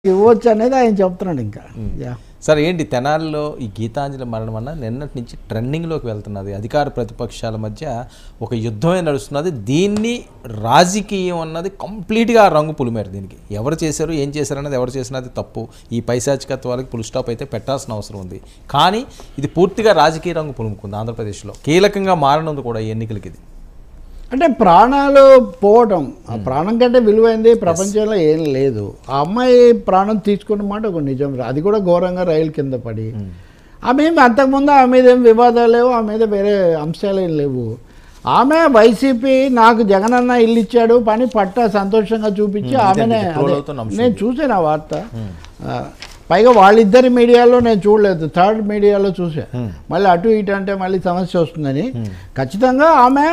ఇవ్వచ్చు అనేది ఆయన చెప్తున్నాడు. ఇంకా సార్ ఏంటి తెనాలిలో ఈ గీతాంజలి మరణం అన్న నిన్నటి నుంచి ట్రెండింగ్లోకి వెళ్తున్నది. అధికార ప్రతిపక్షాల మధ్య ఒక యుద్ధమే నడుస్తున్నది. దీన్ని రాజకీయం అన్నది కంప్లీట్గా రంగు పులిమేరు. దీనికి ఎవరు చేశారు, ఏం చేశారు అన్నది, ఎవరు చేసినది తప్పు, ఈ పైశాచికత్వాలకి ఫుల్ స్టాప్ అయితే పెట్టాల్సిన అవసరం ఉంది. కానీ ఇది పూర్తిగా రాజకీయ రంగు పులుముకుంది. ఆంధ్రప్రదేశ్లో కీలకంగా మారనుంది కూడా ఈ ఎన్నికలకి. ఇది అంటే ప్రాణాలు పోవటం, ఆ ప్రాణం కంటే విలువైంది ప్రపంచంలో ఏం లేదు. ఆ అమ్మాయి ప్రాణం తీసుకున్న మాట ఒక నిజం. అది కూడా ఘోరంగా రైలు కింద పడి. ఆమె అంతకుముందు ఆమె మీద ఏం వివాదాలు లేవు, ఆమె మీద వేరే అంశాలు ఏం లేవు. ఆమె వైసీపీ నాకు జగనన్న ఇల్లు ఇచ్చాడు పని పట్టా సంతోషంగా చూపించి ఆమెనే, నేను చూసాను ఆ వార్త. పైగా వాళ్ళిద్దరి మీడియాలో నేను చూడలేదు, థర్డ్ మీడియాలో చూసా. మళ్ళీ అటు ఇటు అంటే మళ్ళీ సమస్య వస్తుందని. ఖచ్చితంగా ఆమె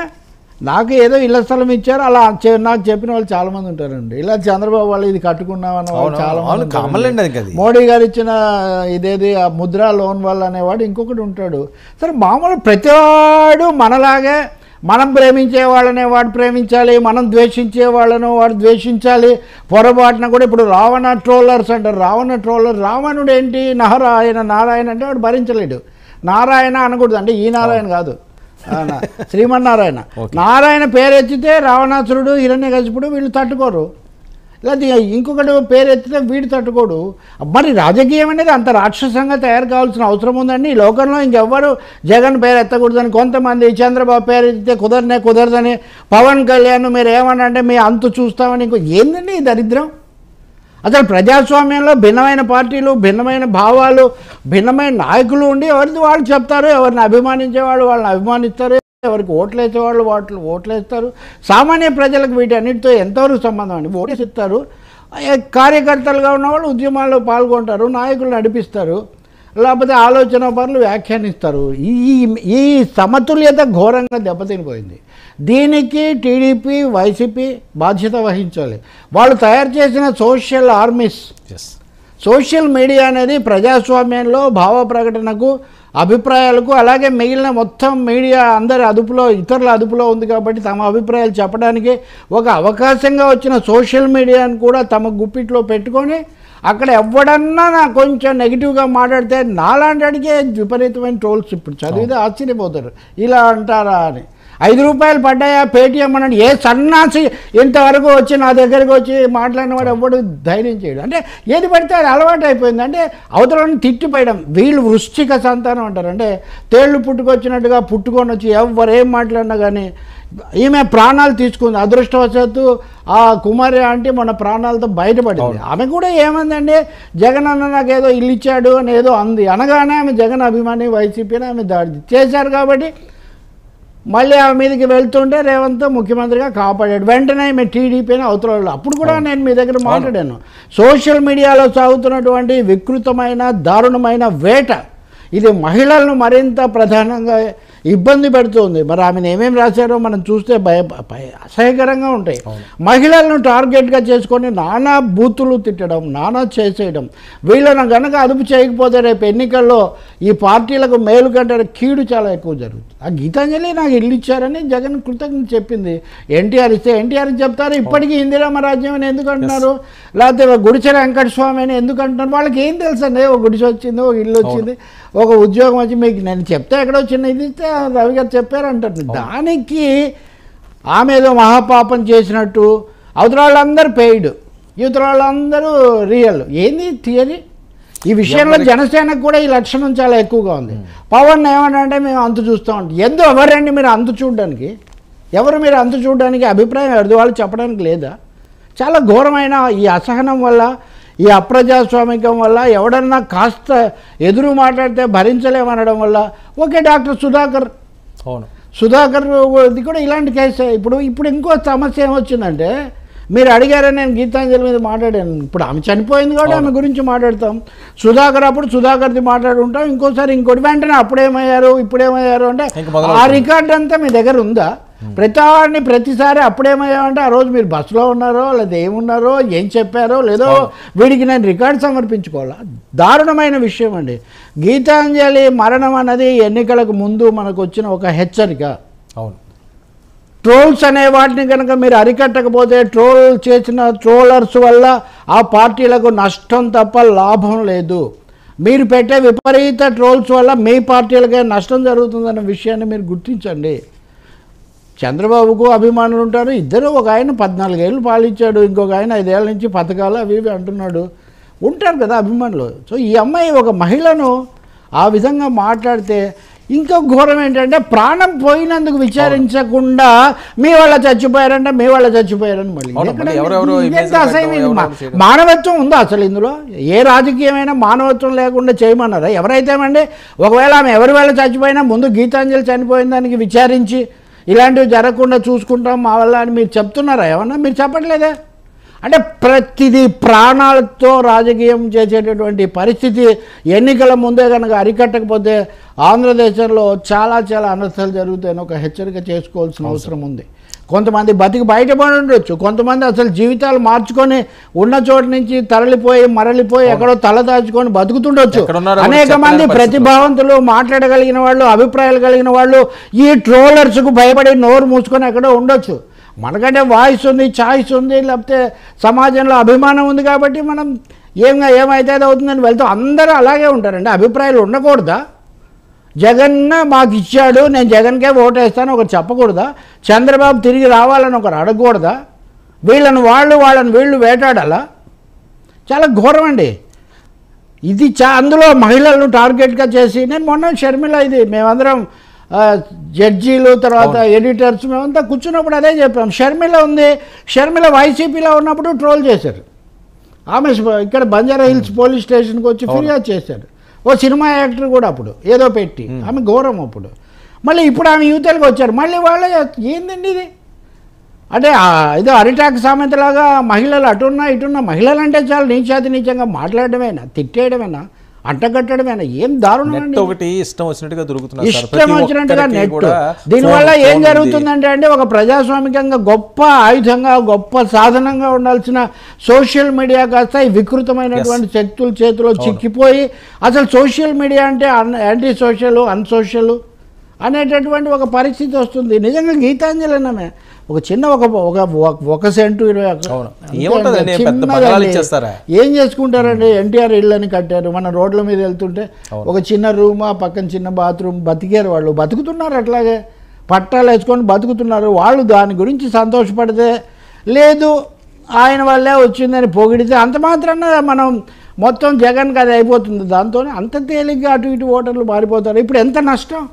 నాకు ఏదో ఇళ్ల స్థలం ఇచ్చారు అలా నాకు చెప్పిన వాళ్ళు చాలా మంది ఉంటారండి. ఇలా చంద్రబాబు వాళ్ళు ఇది కట్టుకున్నామన్న వాళ్ళు చాలా మంది. మోడీ గారు ఇచ్చిన ఇదేది ముద్రా లోన్ వల్ల అనేవాడు ఇంకొకటి ఉంటాడు. సరే మామూలు ప్రతివాడు మనలాగే మనం ప్రేమించే వాళ్ళనే వాడు ప్రేమించాలి, మనం ద్వేషించే వాళ్ళను వాడు ద్వేషించాలి. పొరపాటున కూడా ఇప్పుడు రావణ ట్రోలర్స్ అంటారు. రావణ ట్రోలర్, రావణుడు ఏంటి నారాయణ, నారాయణ అంటే వాడు భరించలేడు. నారాయణ అనకూడదు, అంటే ఈ నారాయణ కాదు, శ్రీమన్నారాయణ. నారాయణ పేరు ఎత్తితే రావణాసురుడు, హిరణ్యకశిపుడు వీళ్ళు తట్టుకోరు. లేదా ఇంకొకటి పేరు ఎత్తితే వీడు తట్టుకోడు. మరి రాజకీయం అనేది అంత రాక్షసంగా తయారు కావాల్సిన అవసరం ఉందండి. ఈ లోకంలో ఇంకెవ్వరు జగన్ పేరు ఎత్తకూడదని కొంతమంది, చంద్రబాబు పేరు ఎత్తితే కుదరదని, పవన్ కళ్యాణ్ మీరు ఏమన్నా అంటే మీ అంతు చూస్తామని, ఇంకో ఏందండి ఈ దరిద్రం. అసలు ప్రజాస్వామ్యంలో భిన్నమైన పార్టీలు, భిన్నమైన భావాలు, భిన్నమైన నాయకులు ఉండి ఎవరిది వాళ్ళు చెప్తారు. ఎవరిని అభిమానించేవాళ్ళు వాళ్ళని అభిమానిస్తారు, ఎవరికి ఓట్లు వేసేవాళ్ళు ఓట్లు వేస్తారు. సామాన్య ప్రజలకు వీటన్నిటితో ఎంతవరకు సంబంధం అండి. ఓట్లు ఇస్తారు, కార్యకర్తలుగా ఉన్నవాళ్ళు ఉద్యమాల్లో పాల్గొంటారు, నాయకులు నడిపిస్తారు, లేకపోతే ఆలోచన పనులు వ్యాఖ్యానిస్తారు. ఈ సమతుల్యత ఘోరంగా దెబ్బతినిపోయింది. దీనికి టీడీపీ వైసీపీ బాధ్యత వహించాలి. వాళ్ళు తయారు చేసిన సోషల్ ఆర్మీస్, సోషల్ మీడియా అనేది ప్రజాస్వామ్యంలో భావ ప్రకటనకు, అభిప్రాయాలకు, అలాగే మిగిలిన మొత్తం మీడియా అందరి అదుపులో, ఇతరుల అదుపులో ఉంది కాబట్టి తమ అభిప్రాయాలు చెప్పడానికి ఒక అవకాశంగా వచ్చిన సోషల్ మీడియాను కూడా తమ గుప్పిట్లో పెట్టుకొని అక్కడ ఎవడన్నా నాకు కొంచెం నెగిటివ్గా మాట్లాడితే నాలాంటికే విపరీతమైన ట్రోల్స్. ఇప్పుడు చదివితే ఆశ్చర్యపోతారు, ఇలా అంటారా అని. 5 రూపాయలు పడ్డాయా పేటీఎం అనండి, ఏ సన్నాసి ఇంతవరకు వచ్చి నా దగ్గరికి వచ్చి మాట్లాడిన వాడు ఎవడు ధైర్యం చేయడం. అంటే ఏది పడితే అది అలవాటు అయిపోయింది. అంటే అవతలని తిట్టిపోయడం. వీళ్ళు వృశ్చిక సంతానం అంటారు, అంటే తేళ్లు పుట్టుకొచ్చినట్టుగా పుట్టుకొని వచ్చి ఎవరేం మాట్లాడినా కానీ. ఈమె ప్రాణాలు తీసుకుంది అదృష్టవశాత్తు. ఆ కుమారి అంటే మన ప్రాణాలతో బయటపడింది. ఆమె కూడా ఏమందండి, జగన్ అన్న నాకు ఏదో ఇల్లు ఇచ్చాడు అని ఏదో అంది. అనగానే ఆమె జగన్ అభిమాని, వైసీపీని ఆమె దాడి చేశారు కాబట్టి మళ్ళీ ఆమె మీదకి వెళ్తుంటే రేవంత్ ముఖ్యమంత్రిగా కాపాడాడు. వెంటనే ఆమె టీడీపీని అవతల. అప్పుడు కూడా నేను మీ దగ్గర మాట్లాడాను, సోషల్ మీడియాలో సాగుతున్నటువంటి వికృతమైన దారుణమైన వేట ఇది మహిళలను మరింత ప్రధానంగా ఇబ్బంది పెడుతుంది. మరి ఆమెను ఏమేమి రాశారో మనం చూస్తే అసహ్యకరంగా ఉంటాయి. మహిళలను టార్గెట్గా చేసుకొని నానా బూతులు తిట్టడం, నానా చేసేయడం. వీళ్ళను కనుక అదుపు చేయకపోతే రేపు ఎన్నికల్లో ఈ పార్టీలకు మేలు కంటే కీడు చాలా ఎక్కువ జరుగుతుంది. ఆ గీతాంజలి నాకు ఇల్లు ఇచ్చారని జగన్ కృతజ్ఞత చెప్పింది. ఎన్టీఆర్ ఇస్తే ఎన్టీఆర్కి చెప్తారు. ఇప్పటికీ ఇందిరామ రాజ్యం అని ఎందుకు అంటున్నారు, లేకపోతే గుడిచెర వెంకటస్వామి అని ఎందుకు అంటున్నారు. వాళ్ళకి ఏం తెలుసండి, ఒక గుడిసె వచ్చింది, ఒక ఇల్లు వచ్చింది, ఒక ఉద్యోగం వచ్చి మీకు నేను చెప్తే ఎక్కడో చిన్న ఇది ఇస్తే రవి గారు చెప్పారంటారు. దానికి ఆమె ఏదో మహాపాపం చేసినట్టు, అవతల వాళ్ళందరూ పెయిడ్, యువతల వాళ్ళందరూ రియల్. ఏంది థియరీ? ఈ విషయంలో జనసేనకు కూడా ఈ లక్షణం చాలా ఎక్కువగా ఉంది. పవన్ ఏమనంటే మేము అంతు చూస్తూ ఉంటాం. ఎందుకు ఎవరండి మీరు అంతు చూడడానికి? ఎవరు మీరు అంతు చూడడానికి? అభిప్రాయం ఎవరిది వాళ్ళు చెప్పడానికి లేదా? చాలా ఘోరమైన ఈ అసహనం వల్ల, ఈ అప్రజాస్వామికం వల్ల, ఎవడన్నా కాస్త ఎదురు మాట్లాడితే భరించలేమనడం వల్ల. ఓకే, డాక్టర్ సుధాకర్, ఇది కూడా ఇలాంటి కేసే. ఇప్పుడు ఇంకో సమస్య ఏమొచ్చిందంటే, మీరు అడిగారని నేను గీతాంజలి మీద మాట్లాడాను. ఇప్పుడు ఆమె చనిపోయింది కాబట్టి ఆమె గురించి మాట్లాడతాం. సుధాకర్ అప్పుడు సుధాకర్ది మాట్లాడుకుంటాం, ఇంకోసారి ఇంకోటి. వెంటనే అప్పుడేమయ్యారు ఇప్పుడేమయ్యారు అంటే ఆ రికార్డ్ అంతా మీ దగ్గర ఉందా? ప్రతిసారి అప్పుడేమయ్యామంటే ఆ రోజు మీరు బస్సులో ఉన్నారో లేదా ఏమున్నారో ఏం చెప్పారో లేదో వీడికి నేను రికార్డు సమర్పించుకోవాలా? దారుణమైన విషయం అండి. గీతాంజలి మరణం అన్నది ఎన్నికలకు ముందు మనకు వచ్చిన ఒక హెచ్చరిక. ట్రోల్స్ అనే వాటిని కనుక మీరు అరికట్టకపోతే ట్రోల్ చేసిన ట్రోలర్స్ వల్ల ఆ పార్టీలకు నష్టం తప్ప లాభం లేదు. మీరు పెట్టే విపరీత ట్రోల్స్ వల్ల మీ పార్టీలకే నష్టం జరుగుతుందన్న విషయాన్ని మీరు గుర్తించండి. చంద్రబాబుకు అభిమానులు ఉంటారు, ఇద్దరు. ఒక ఆయన 14 ఏళ్ళు పాలించాడు, ఇంకొక ఆయన 5 ఏళ్ళ నుంచి పథకాలు అవి ఇవి అంటున్నాడు, ఉంటారు కదా అభిమానులు. సో ఈ అమ్మాయి ఒక మహిళను ఆ విధంగా మాట్లాడితే ఇంకో ఘోరం ఏంటంటే ప్రాణం పోయినందుకు విచారించకుండా మీ వాళ్ళ చచ్చిపోయారంటే మీ వాళ్ళ చచ్చిపోయారని మళ్ళీ మానవత్వం ఉందా అసలు ఇందులో? ఏ రాజకీయమైనా మానవత్వం లేకుండా చేయమన్నారా? ఎవరైతేమండి ఒకవేళ ఆమె ఎవరి వేళ చచ్చిపోయినా ముందు గీతాంజలి చనిపోయిన దానికి విచారించి ఇలాంటివి జరగకుండా చూసుకుంటాం మా వల్ల అని మీరు చెప్తున్నారా? ఏమన్నా మీరు చెప్పట్లేదే? అంటే ప్రతిదీ ప్రాణాలతో రాజకీయం చేసేటటువంటి పరిస్థితి ఎన్నికల ముందే కనుక అరికట్టకపోతే ఆంధ్రదేశంలో చాలా చాలా అనర్థాలు జరుగుతాయని ఒక హెచ్చరిక చేసుకోవాల్సిన అవసరం ఉంది. కొంతమంది బతికి బయటపడి ఉండొచ్చు, కొంతమంది అసలు జీవితాలు మార్చుకొని ఉన్న చోటు నుంచి మరలిపోయి ఎక్కడో తల దాచుకొని బతుకుతుండొచ్చు. అనేక మంది ప్రతిభావంతులు, మాట్లాడగలిగిన వాళ్ళు, అభిప్రాయాలు కలిగిన వాళ్ళు ఈ ట్రోలర్స్కు భయపడి నోరు మూసుకొని ఎక్కడో ఉండొచ్చు. మనకంటే వాయిస్ ఉంది, ఛాయిస్ ఉంది, లేకపోతే సమాజంలో అభిమానం ఉంది కాబట్టి మనం ఏమైతే అవుతుందని వెళ్తాం. అందరూ అలాగే ఉంటారండి. అభిప్రాయాలు ఉండకూడదా? జగన్ మాకు ఇచ్చాడు, నేను జగన్కే ఓటేస్తాను ఒకరు చెప్పకూడదా? చంద్రబాబు తిరిగి రావాలని ఒకరు అడగకూడదా? వాళ్ళని వీళ్ళు వేటాడాలా? చాలా ఘోరం అండి ఇది. అందులో మహిళలను టార్గెట్గా చేసి నేను మొన్న షర్మిల ఇది మేమందరం జడ్జీలు తర్వాత ఎడిటర్స్ మేమంతా కూర్చున్నప్పుడు అదే చెప్పాం. షర్మిల వైసీపీలో ఉన్నప్పుడు ట్రోల్ చేశారు. ఆమె ఇక్కడ బంజారా హిల్స్ పోలీస్ స్టేషన్కి వచ్చి ఫిర్యాదు చేశారు. ఓ సినిమా యాక్టర్ కూడా అప్పుడు ఏదో పెట్టి ఆమె ఘోరం. అప్పుడు మళ్ళీ ఇప్పుడు ఆమె యువతలకు వచ్చారు, మళ్ళీ వాళ్ళే ఏందండి ఇది? అంటే ఏదో అరిటాక్ సామెతలాగా మహిళలు అటున్నా ఇటున్నా. మహిళలు అంటే చాలా నీచాతినీచంగా మాట్లాడమేనా, తిట్టేయడమేనా, అంటగట్టడమేనా? ఏం దారుణం! ఒకటి ఇష్టం వచ్చినట్టుగా దొరుకుతున్నారు, ఇష్టం వచ్చినట్టుగా నెట్. దీనివల్ల ఏం జరుగుతుందంటే అండి, ఒక ప్రజాస్వామికంగా గొప్ప ఆయుధంగా గొప్ప సాధనంగా ఉండాల్సిన సోషల్ మీడియా కాస్త ఈ వికృతమైనటువంటి శక్తుల చేతిలో చిక్కిపోయి అసలు సోషల్ మీడియా అంటే యాంటీ సోషల్, అన్సోషల్ అనేటటువంటి ఒక పరిస్థితి వస్తుంది. నిజంగా గీతాంజలి అన్నమే ఒక చిన్న ఒక సెంటు 20 ఏం చేసుకుంటారండి? ఎన్టీఆర్ ఇళ్ళని కట్టారు, మన రోడ్ల మీద వెళ్తుంటే ఒక చిన్న రూమ్, ఆ పక్కన చిన్న బాత్రూమ్, బతికారు వాళ్ళు, బతుకుతున్నారు అట్లాగే పట్టాలు వేసుకొని బతుకుతున్నారు. వాళ్ళు దాని గురించి సంతోషపడితే లేదు, ఆయన వల్లే వచ్చిందని పొగిడితే అంత మాత్రాన మనం మొత్తం జగన్కి అది అయిపోతుంది. దాంతో అంత తేలిగ్గా అటు ఇటు ఓటర్లు మారిపోతారు. ఇప్పుడు ఎంత నష్టం!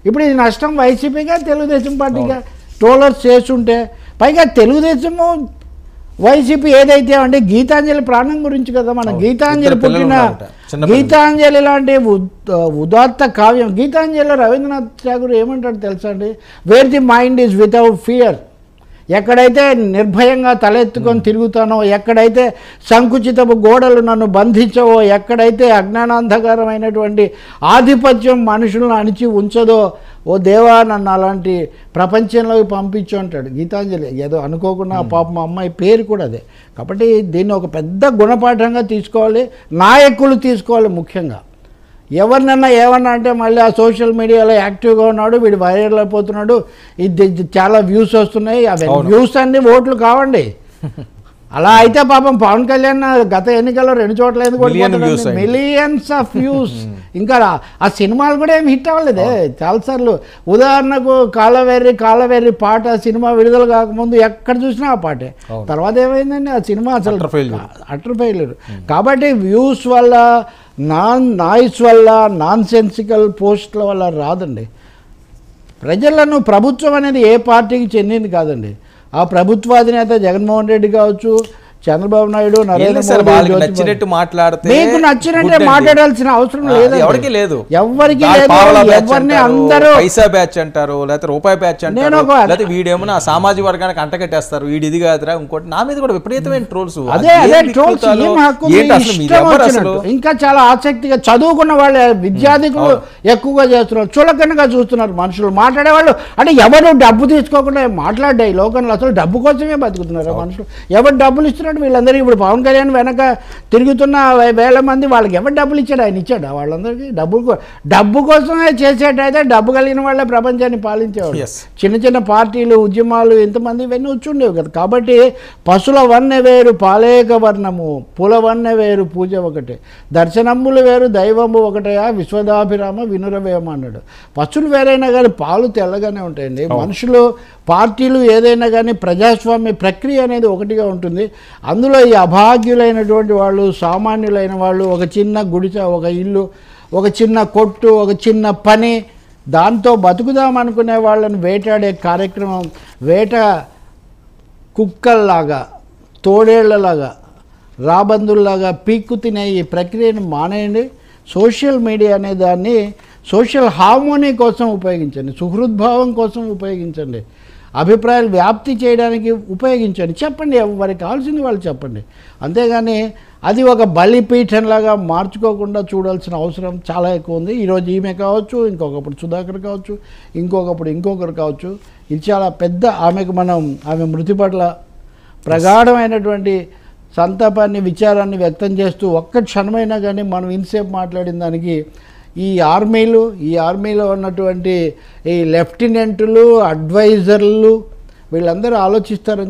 ఇప్పుడు ఇది నష్టం వైసీపీగా తెలుగుదేశం పార్టీగా ట్రోలర్స్ చేస్తుంటే, పైగా తెలుగుదేశము వైసీపీ ఏదైతే అంటే గీతాంజలి ప్రాణం గురించి కదా. మన గీతాంజలి లాంటి ఉదాత్త కావ్యం. గీతాంజలిలో రవీంద్రనాథ్ ఠాగూర్ ఏమంటాడు తెలుసా అండి? Wear the mind is without fear. ఎక్కడైతే నిర్భయంగా తలెత్తుకొని తిరుగుతానో, ఎక్కడైతే సంకుచితపు గోడలు నన్ను బంధించవో, ఎక్కడైతే అజ్ఞానాంధకారమైనటువంటి ఆధిపత్యం మనుషులను అణిచి ఉంచదో, ఓ దేవా నన్ను అలాంటి ప్రపంచంలోకి పంపించు అంటాడు గీతాంజలి. ఏదో అనుకోకుండా పాపం మా అమ్మాయి పేరు కూడా అదే. కాబట్టి దీన్ని ఒక పెద్ద గుణపాఠంగా తీసుకోవాలి, నాయకులు తీసుకోవాలి ముఖ్యంగా. ఎవరినన్నా ఏమన్నా అంటే మళ్ళీ ఆ సోషల్ మీడియాలో యాక్టివ్గా ఉన్నాడు, వీడు వైరల్ అయిపోతున్నాడు, ఇది చాలా వ్యూస్ వస్తున్నాయి, అవి వ్యూస్ అన్ని ఓట్లు కావండి. అలా అయితే పాపం పవన్ కళ్యాణ్ గత ఎన్నికల్లో 2 చోట్ల ఎందుకు మిలియన్స్ ఆఫ్ వ్యూస్. ఇంకా ఆ సినిమాలు కూడా ఏమి హిట్ అవ్వలేదే చాలాసార్లు. ఉదాహరణకు కాలవేర్రి పాట సినిమా విడుదల కాకముందు ఎక్కడ చూసినా ఆ పాటే. తర్వాత ఏమైందండి, ఆ సినిమా అసలు అటర్ ఫెయిల్యూర్. కాబట్టి వ్యూస్ వల్ల, నాయిస్ వల్ల, నాన్ సెన్సికల్ పోస్టుల వల్ల రాదండి. ప్రజలను ప్రభుత్వం అనేది ఏ పార్టీకి చెందింది కాదండి. ఆ ప్రభుత్వాధినేత జగన్మోహన్ రెడ్డి కావచ్చు, చంద్రబాబు నాయుడు, నరేంద్ర మోడీ నచ్చినట్టు మాట్లాడితే మీకు నచ్చినట్టే మాట్లాడాల్సిన అవసరం లేదు. ఎవరికి లేదు. ఎవరిని అందరూ పైసా బ్యాచ్ అంటారు, లేకపోతే రూపాయి బ్యాచ్ అంటారు, లేకపోతే వీడేమో నా సామాజిక వర్గానికి అంటకట్టేస్తారు, వీడి ఇది కాదురా ఇంకోటి. నా మీద కూడా విపరీతమైన ట్రోల్స్. అదే ట్రోల్స్. ఇంకా చాలా ఆసక్తిగా చదువుకున్న వాళ్ళు, విద్యార్థులు ఎక్కువగా చేస్తున్నారు, చులకనగా చూస్తున్నారు మనుషులు. మాట్లాడేవాళ్ళు అంటే ఎవరు డబ్బు తీసుకోకుండా మాట్లాడే ఈ లోకంలో అసలు డబ్బు కోసమే బతుకుతున్నారు మనుషులు. ఎవరు డబ్బులు ఇస్తున్నారు ఇస్తున్నాడు వీళ్ళందరికీ. ఇప్పుడు పవన్ కళ్యాణ్ వెనక తిరుగుతున్న వేల మంది వాళ్ళకి ఎవరు డబ్బులు ఇచ్చాడు? ఆయన ఇచ్చాడు వాళ్ళందరికీ. డబ్బు కోసమే చేసేటైతే డబ్బు కలిగిన వాళ్ళే ప్రపంచాన్ని పాలించేవాడు. చిన్న చిన్న పార్టీలు, ఉద్యమాలు, ఇంతమంది ఇవన్నీ వచ్చుండేవి కదా. కాబట్టి పశుల వన్నె వేరు పాలేక వర్ణము, పుల వన్నె వేరు పూజ ఒకటే, దర్శనమ్ములు వేరు దైవము ఒకటయా విశ్వదాభిరామ వినురవేమ అన్నాడు. పశువులు వేరైనా కానీ పాలు తెల్లగానే ఉంటాయండి. మనుషులు, పార్టీలు ఏదైనా కానీ ప్రజాస్వామ్య ప్రక్రియ అనేది ఒకటిగా ఉంటుంది. అందులో ఈ అభాగ్యులైనటువంటి వాళ్ళు, సామాన్యులైన వాళ్ళు, ఒక చిన్న గుడిస, ఒక ఇల్లు, ఒక చిన్న కొట్టు, ఒక చిన్న పని, దాంతో బతుకుదామనుకునే వాళ్ళని వేటాడే కార్యక్రమం, వేట కుక్కల్లాగా, తోడేళ్లలాగా, రాబందుల్లాగా పీక్కు తినే ఈ ప్రక్రియను మానేయండి. సోషల్ మీడియా అనే దాన్ని సోషల్ హార్మోనీ కోసం ఉపయోగించండి, సుహృద్భావం కోసం ఉపయోగించండి, అభిప్రాయాలు వ్యాప్తి చేయడానికి ఉపయోగించండి. చెప్పండి, వారికి కావాల్సింది వాళ్ళు చెప్పండి. అంతేగాని అది ఒక బలిపీఠంలాగా మార్చుకోకుండా చూడాల్సిన అవసరం చాలా ఎక్కువ ఉంది. ఈరోజు ఈమె కావచ్చు, ఇంకొకప్పుడు సుధాకర్ కావచ్చు, ఇంకొకప్పుడు ఇంకొకరు కావచ్చు. ఇది చాలా పెద్ద ఆమె మృతి పట్ల ప్రగాఢమైనటువంటి సంతాపాన్ని, విచారాన్ని వ్యక్తం చేస్తూ ఒక్క క్షణమైనా కానీ మనం ఇంతసేపు మాట్లాడిన దానికి ఈ ఆర్మీలో ఉన్నటువంటి ఈ లెఫ్టినెంట్లు, అడ్వైజర్లు వీళ్ళందరూ ఆలోచిస్తారని